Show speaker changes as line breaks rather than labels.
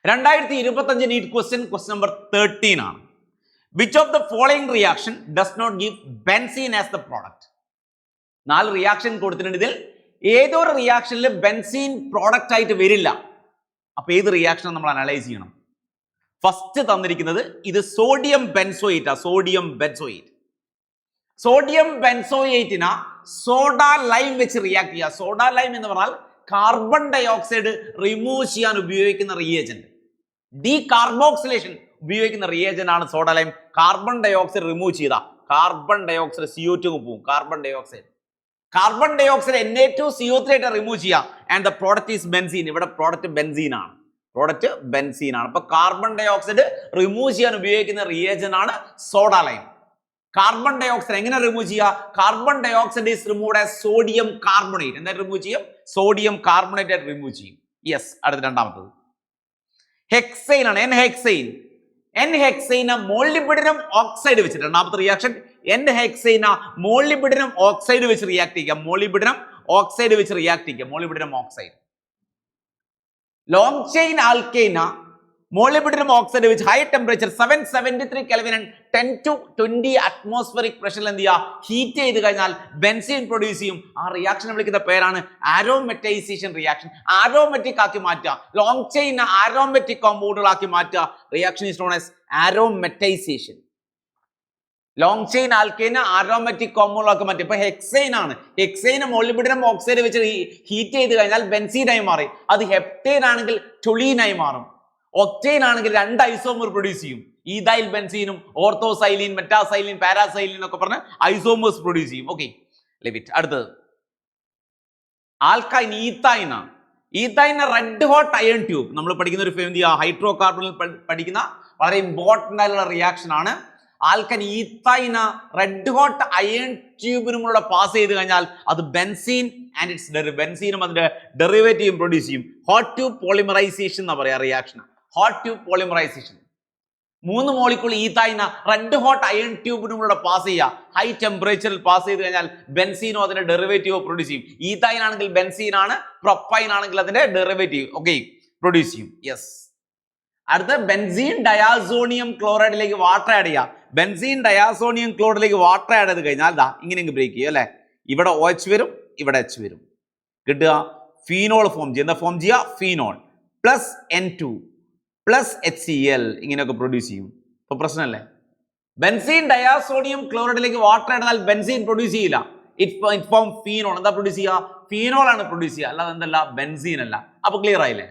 2025 NEET question number 13 ആണ്. Which of the following reaction does not give benzene as the product? 4 reaction കൊടുത്തിട്ടുണ്ട്. ഇതിൽ ഏതൊരു റിയാക്ഷനിൽ benzene product ആയിട്ട് വരില്ല. അപ്പൊ ഏത് റിയാക്ഷൻ നമ്മൾ അനലൈസ് ചെയ്യണം? ഫസ്റ്റ് തന്നിരിക്കുന്നത് ഇത് സോഡിയം ബെൻസോയേറ്റ്. സോഡിയം ബെൻസോയേറ്റിന സോഡ ലൈം വെച്ച് റിയാക്ട് ചെയ്യുക. സോഡ ലൈം എന്ന് പറഞ്ഞാൽ കാർബൺ ഡൈ ഓക്സൈഡ് റിമൂവ് ചെയ്യാൻ ഉപയോഗിക്കുന്ന റിയേജന്റ്. ഡീകാർബോക്സിലേഷൻ ഉപയോഗിക്കുന്ന റിയേജന്റ് ആണ് soda lime. Carbon dioxide remove ചെയ്താൽ കാർബൺ ഡൈ ഓക്സൈഡ് CO2 പോകും. Carbon dye oxide Na2 CO3 ആയിട്ട് റിമൂവ് ചെയ്യാം. And the product is benzene. ഇവിടെ പ്രോഡക്റ്റ് ബെൻസീൻ ആണ്. അപ്പൊ കാർബൺ ഡൈ ഓക്സൈഡ് റിമൂവ് ചെയ്യാൻ ഉപയോഗിക്കുന്ന റിയേജന്റ് ആണ് soda lime. Carbon dioxide എങ്ങനെ റിമൂവ് ചെയ്യുക? Carbon dioxide is removed as sodium carbonate. എന്തായിട്ട് റിമൂവ് ചെയ്യും? സോഡിയം കാർബണേറ്റ് ആയിട്ട് റിമൂവ് ചെയ്യും. യെസ്. അടുത്ത രണ്ടാമത്തത് ഹെക്സൈൻ ആണ്. N-ഹെക്സൈന മോളിബിഡിനം ഓക്സൈഡ് വെച്ചിട്ട് രണ്ടാമത്തെ റിയാക്ഷൻ N-ഹെക്സൈന മോളിബിഡിനം ഓക്സൈഡ് വെച്ച് റിയാക്ട് ചെയ്യുക. Molybdenum oxide. ലോങ് ചെയിൻ ആൽക്കൈന മോളിബിഡിനം ഓക്സൈഡ് വെച്ച് high temperature 773 kelvin 10 to 20 atmospheric പ്രഷറിൽ എന്ത് ചെയ്യുക? ഹീറ്റ് ചെയ്ത് കഴിഞ്ഞാൽ ബെൻസീൻ പ്രൊഡ്യൂസ് ചെയ്യും. ആ റിയാക്ഷൻ വിളിക്കുന്ന പേരാണ് ആരോമെറ്റൈസേഷൻ റിയാക്ഷൻ. ആരോമെറ്റിക് ആക്കി മാറ്റുക. ലോങ് ചെയിൻ ആരോമെറ്റിക് കോമ്പൗണ്ടുകളാക്കി മാറ്റുക. Reaction is known as aromatisation. Long chain ആൽക്കൈന ആരോമെറ്റിക് കോമ്പൗണ്ടുകളാക്കി മാറ്റുക. ഇപ്പൊ ഹെക്സൈൻ ആണ്. ഹെക്സൈന് മോളിബിഡിനം ഓക്സൈഡ് വെച്ച് ഹീറ്റ് ചെയ്ത് കഴിഞ്ഞാൽ ബെൻസീനായി മാറി. അത് ഹെപ്റ്റൈൻ ആണെങ്കിൽ ടൊളീനായി മാറും. ഒക്ടൈൻ ആണെങ്കിൽ 2 ഐസോമർ പ്രൊഡ്യൂസ് ചെയ്യും. ഈഥൈൽ ബെൻസീനും ഓർത്തോസൈലിൻ, മെറ്റാസൈലിൻ, പാരാസൈലിൻ ഒക്കെ പറഞ്ഞ് ഐസോമേഴ്സ് പ്രൊഡ്യൂസ് ചെയ്യും. ഓക്കെ, ലെവിറ്റ്. അടുത്തത് ആൽക്കൈൻ. ഈത്തൈന റെഡ് ഹോട്ട് അയൺ ട്യൂബ്. നമ്മൾ പഠിക്കുന്ന ഒരു ഹൈഡ്രോ കാർബണിൽ പഠിക്കുന്ന വളരെ ഇമ്പോർട്ടൻ്റ് ആയിട്ടുള്ള റിയാക്ഷൻ ആണ്. ആൽക്കൈൻ ഈത്തൈന റെഡ് ഹോട്ട് അയൺ ട്യൂബിനുമുള്ള പാസ് ചെയ്ത് കഴിഞ്ഞാൽ അത് ബെൻസീൻ ആൻഡ് ഇറ്റ്സ് ബെൻസീനും അതിന്റെ ഡെറിവേറ്റീവും പ്രൊഡ്യൂസ് ചെയ്യും. ഹോട്ട് ട്യൂബ് പോളിമറൈസേഷൻ എന്ന് പറയാ reaction. Hot tube polymerisation. 3 molecule ഈത്തൈന റെഡ് ഹോട്ട് അയൺ ട്യൂബിനുമുള്ള പാസ് ചെയ്യുക. ഹൈ ടെമ്പറേച്ചറിൽ പാസ് ചെയ്ത് കഴിഞ്ഞാൽ ബെൻസീനോ അതിന്റെ ഡെറിവേറ്റീവോ പ്രൊഡ്യൂസ് ചെയ്യും. ഈത്തൈൻ ആണെങ്കിൽ ബെൻസീൻ ആണ്, പ്രൊപ്പൈൻ ആണെങ്കിൽ അതിന്റെ ഡെറിവേറ്റീവ് പ്രൊഡ്യൂസ് ചെയ്യും. യെസ്. അടുത്ത ബെൻസീൻ ഡയാസോണിയം ക്ലോറൈഡിലേക്ക് വാട്ടർ ആഡ് ചെയ്യുക. ബെൻസീൻ ഡയാസോണിയം ക്ലോറൈഡിലേക്ക് വാട്ടർ ആഡ് ചെയ്ത് കഴിഞ്ഞാൽ ഇങ്ങനെ ബ്രേക്ക് ചെയ്യും അല്ലെ. ഇവിടെ OH വരും, ഇവിടെ H വരും. കിട്ടുക ഫീനോൾ ഫോം ചെയ്യുക. എന്താ ഫോം ചെയ്യുക? Phenol plus N2 plus HCl ഇങ്ങനെയൊക്കെ പ്രൊഡ്യൂസ് ചെയ്യും. ഇപ്പൊ പ്രശ്നമല്ലേ? ബെൻസീൻ ഡയാസോണിയം ക്ലോറൈഡിലേക്ക് വാട്ടർ ആഡ് ചെയ്താൽ ബെൻസീൻ പ്രൊഡ്യൂസ് ചെയ്യില്ല. It form phenol. എന്താ പ്രൊഡ്യൂസ് ചെയ്യുക? ഫീനോൾ ആണ് പ്രൊഡ്യൂസ് ചെയ്യുക, അല്ലാതെ എന്തല്ല ബെൻസീൻ അല്ല. അപ്പൊ ക്ലിയർ ആയില്ലേ?